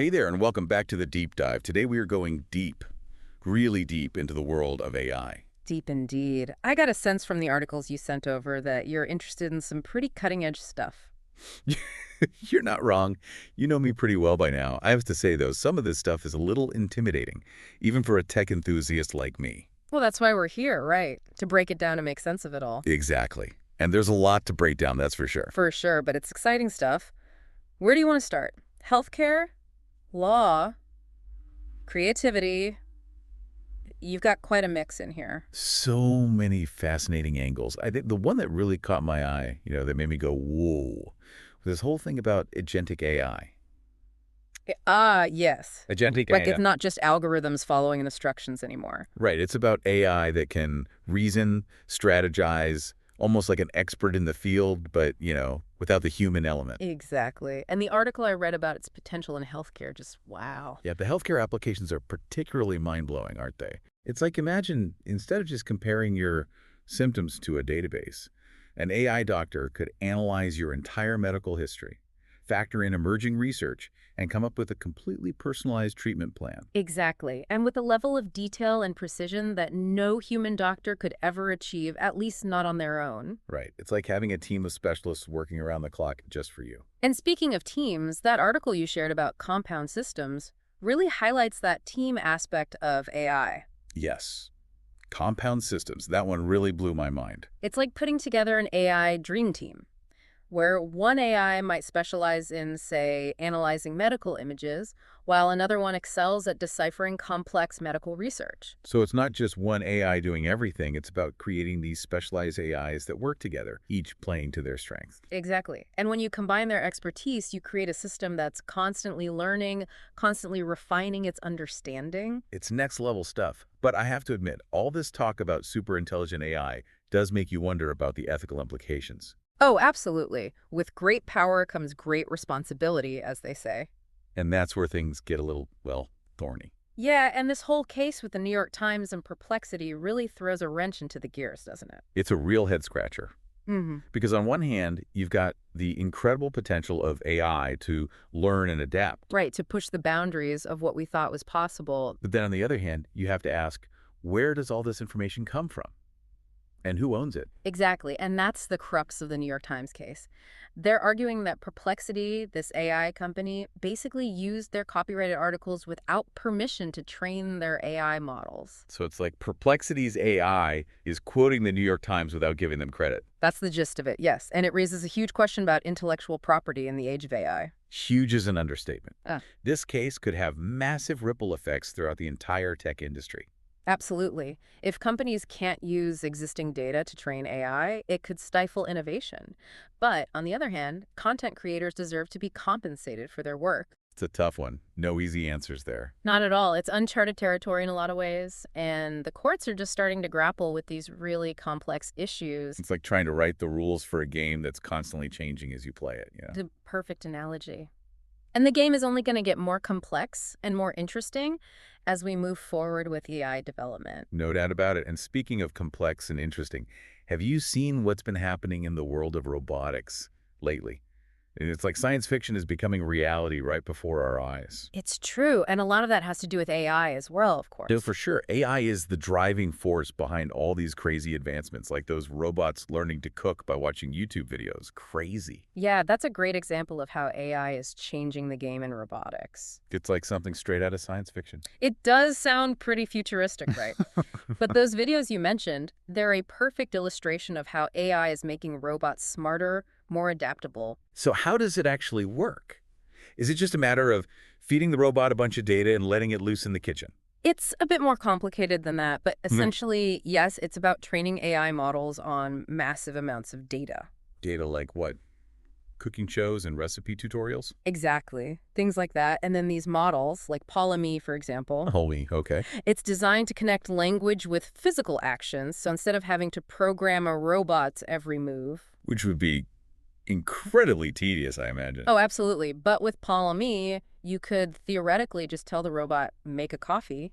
Hey there, and welcome back to the Deep Dive. Today we are going deep, really deep into the world of AI. Deep indeed. I got a sense from the articles you sent over that you're interested in some pretty cutting-edge stuff. You're not wrong. You know me pretty well by now. I have to say, though, some of this stuff is a little intimidating, even for a tech enthusiast like me. Well, that's why we're here, right? To break it down and make sense of it all. Exactly. And there's a lot to break down, that's for sure. For sure, but it's exciting stuff. Where do you want to start? Healthcare? Law? Creativity? You've got quite a mix in here. So many fascinating angles. I think the one that really caught my eye, that made me go, whoa, was this whole thing about agentic AI. Yes. Agentic Like AI. it's not just algorithms following instructions anymore. Right. It's about AI that can reason, strategize, almost like an expert in the field, but, without the human element. Exactly. And the article I read about its potential in healthcare, just wow. Yeah, the healthcare applications are particularly mind-blowing, aren't they? It's like, imagine, instead of just comparing your symptoms to a database, an AI doctor could analyze your entire medical history, factor in emerging research, and come up with a completely personalized treatment plan. Exactly. And with a level of detail and precision that no human doctor could ever achieve, at least not on their own. Right. It's like having a team of specialists working around the clock just for you. And speaking of teams, that article you shared about compound systems really highlights that team aspect of AI. Yes. Compound systems. That one really blew my mind. It's like putting together an AI dream team, where one AI might specialize in, say, analyzing medical images, while another one excels at deciphering complex medical research. So it's not just one AI doing everything. It's about creating these specialized AIs that work together, each playing to their strengths. Exactly. And when you combine their expertise, you create a system that's constantly learning, constantly refining its understanding. It's next level stuff. But I have to admit, all this talk about super intelligent AI does make you wonder about the ethical implications. Oh, absolutely. With great power comes great responsibility, as they say. And that's where things get a little, well, thorny. Yeah, and this whole case with the New York Times and Perplexity really throws a wrench into the gears, doesn't it? It's a real head scratcher. Mm-hmm. Because on one hand, you've got the incredible potential of AI to learn and adapt. Right, to push the boundaries of what we thought was possible. But then on the other hand, you have to ask, where does all this information come from? And who owns it? Exactly, and that's the crux of the New York Times case. They're arguing that Perplexity, this AI company, basically used their copyrighted articles without permission to train their AI models. So it's like Perplexity's AI is quoting the New York Times without giving them credit. That's the gist of it, yes. And it raises a huge question about intellectual property in the age of AI. Huge is an understatement. Ah. This case could have massive ripple effects throughout the entire tech industry. Absolutely. If companies can't use existing data to train AI, it could stifle innovation. But on the other hand, content creators deserve to be compensated for their work. It's a tough one. No easy answers there. Not at all. It's uncharted territory in a lot of ways, and the courts are just starting to grapple with these really complex issues. It's like trying to write the rules for a game that's constantly changing as you play it. The perfect analogy. And the game is only going to get more complex and more interesting as we move forward with AI development. No doubt about it. And speaking of complex and interesting, have you seen what's been happening in the world of robotics lately? And it's like science fiction is becoming reality right before our eyes. It's true, and a lot of that has to do with AI as well, of course. No, for sure. AI is the driving force behind all these crazy advancements, like those robots learning to cook by watching YouTube videos. Crazy. Yeah, that's a great example of how AI is changing the game in robotics. It's like something straight out of science fiction. It does sound pretty futuristic, right? But those videos you mentioned, they're a perfect illustration of how AI is making robots smarter, more adaptable. So how does it actually work? Is it just a matter of feeding the robot a bunch of data and letting it loose in the kitchen? It's a bit more complicated than that, but essentially, yes, it's about training AI models on massive amounts of data. Data like what? Cooking shows and recipe tutorials? Exactly. Things like that. And then these models, like folly, for example, Holy, okay. it's designed to connect language with physical actions. So instead of having to program a robot's every move. Which would be incredibly tedious, I imagine. Oh, absolutely. But with folly, you could theoretically just tell the robot, make a coffee,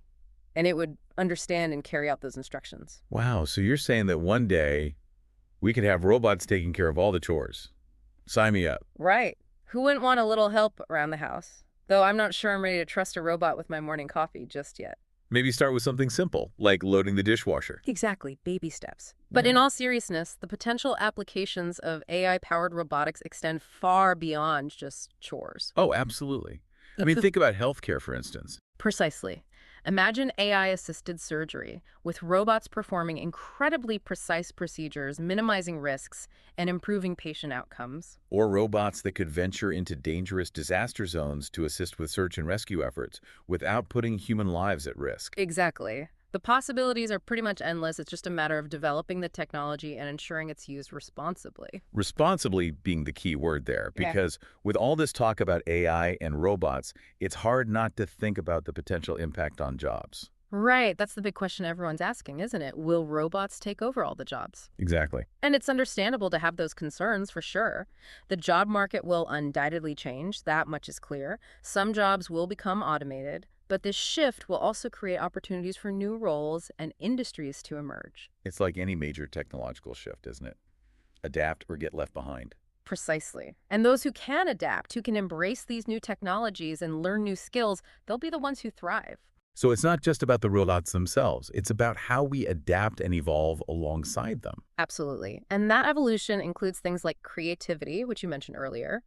and it would understand and carry out those instructions. Wow, so you're saying that one day we could have robots taking care of all the chores. Sign me up. Right. Who wouldn't want a little help around the house? though I'm not sure I'm ready to trust a robot with my morning coffee just yet. Maybe start with something simple, like loading the dishwasher. Exactly, baby steps. But Yeah. in all seriousness, the potential applications of AI-powered robotics extend far beyond just chores. Oh, absolutely. I mean, think about healthcare, for instance. Precisely. Imagine AI-assisted surgery, with robots performing incredibly precise procedures, minimizing risks, and improving patient outcomes. Or robots that could venture into dangerous disaster zones to assist with search and rescue efforts without putting human lives at risk. Exactly. The possibilities are pretty much endless. It's just a matter of developing the technology and ensuring it's used responsibly. Responsibly being the key word there, Yeah. because with all this talk about AI and robots, it's hard not to think about the potential impact on jobs. Right, that's the big question everyone's asking, isn't it? Will robots take over all the jobs? Exactly. And it's understandable to have those concerns for sure. The job market will undoubtedly change, that much is clear. Some jobs will become automated, but this shift will also create opportunities for new roles and industries to emerge. It's like any major technological shift, isn't it? Adapt or get left behind. Precisely. And those who can adapt, who can embrace these new technologies and learn new skills, they'll be the ones who thrive. So it's not just about the robots themselves. It's about how we adapt and evolve alongside them. Absolutely. And that evolution includes things like creativity, which you mentioned earlier.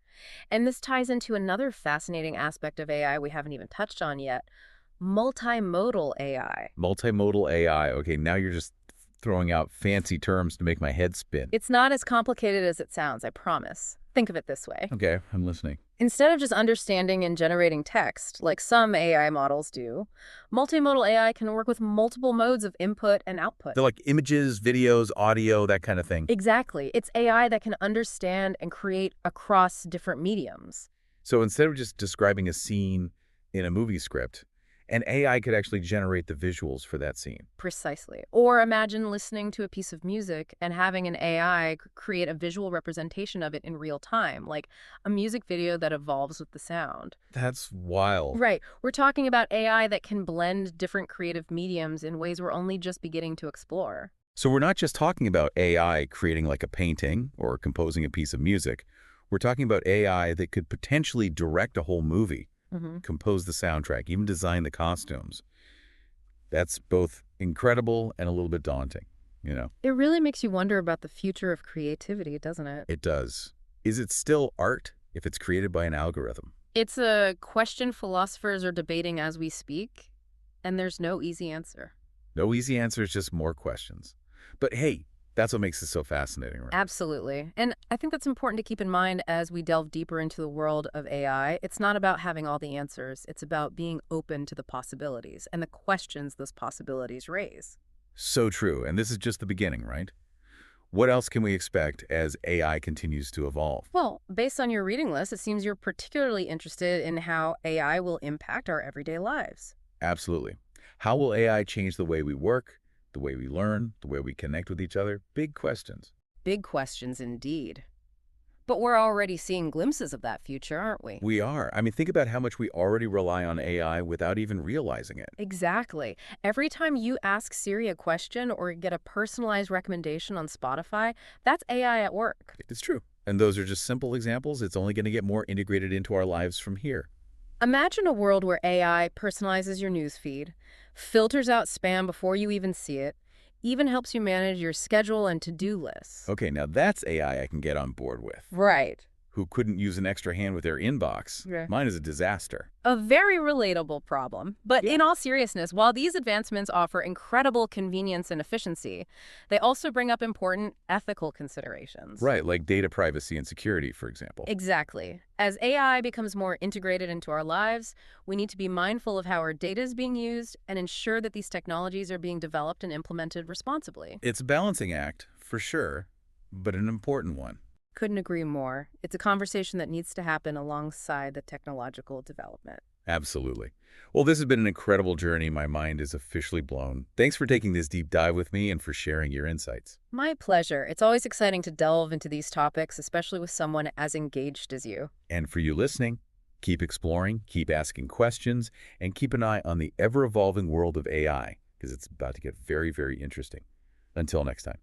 And this ties into another fascinating aspect of AI we haven't even touched on yet, multimodal AI. Multimodal AI. Okay, now you're just throwing out fancy terms to make my head spin. It's not as complicated as it sounds, I promise. Think of it this way. Okay, I'm listening. Instead of just understanding and generating text, like some AI models do, multimodal AI can work with multiple modes of input and output. They're like images, videos, audio, that kind of thing. Exactly. It's AI that can understand and create across different mediums. So instead of just describing a scene in a movie script, an AI could actually generate the visuals for that scene. Precisely. Or imagine listening to a piece of music and having an AI create a visual representation of it in real time, like a music video that evolves with the sound. That's wild. Right. We're talking about AI that can blend different creative mediums in ways we're only just beginning to explore. So we're not just talking about AI creating like a painting or composing a piece of music. We're talking about AI that could potentially direct a whole movie, compose the soundtrack, even design the costumes. That's both incredible and a little bit daunting, you know? It really makes you wonder about the future of creativity, doesn't it? It does. Is it still art if it's created by an algorithm? It's a question philosophers are debating as we speak, and there's no easy answer. No easy answers, just more questions. But hey, that's what makes it so fascinating, right? Absolutely. And I think that's important to keep in mind as we delve deeper into the world of AI. It's not about having all the answers. It's about being open to the possibilities and the questions those possibilities raise. So true. And this is just the beginning, right? What else can we expect as AI continues to evolve? Well, based on your reading list, it seems you're particularly interested in how AI will impact our everyday lives. Absolutely. How will AI change the way we work, the way we learn, the way we connect with each other? Big questions. Big questions indeed. But we're already seeing glimpses of that future, aren't we? We are. I mean, think about how much we already rely on AI without even realizing it. Exactly. Every time you ask Siri a question or get a personalized recommendation on Spotify, that's AI at work. It's true. And those are just simple examples. It's only going to get more integrated into our lives from here. Imagine a world where AI personalizes your newsfeed, filters out spam before you even see it, even helps you manage your schedule and to-do lists. Okay, now that's AI I can get on board with. Right. Who couldn't use an extra hand with their inbox. Yeah. Mine is a disaster. A very relatable problem. But in all seriousness, while these advancements offer incredible convenience and efficiency, they also bring up important ethical considerations. Right, like data privacy and security, for example. Exactly. As AI becomes more integrated into our lives, we need to be mindful of how our data is being used and ensure that these technologies are being developed and implemented responsibly. It's a balancing act, for sure, but an important one. Couldn't agree more. It's a conversation that needs to happen alongside the technological development. Absolutely. Well, this has been an incredible journey. My mind is officially blown. Thanks for taking this deep dive with me and for sharing your insights. My pleasure. It's always exciting to delve into these topics, especially with someone as engaged as you. And for you listening, keep exploring, keep asking questions, and keep an eye on the ever-evolving world of AI, because it's about to get very, very interesting. Until next time.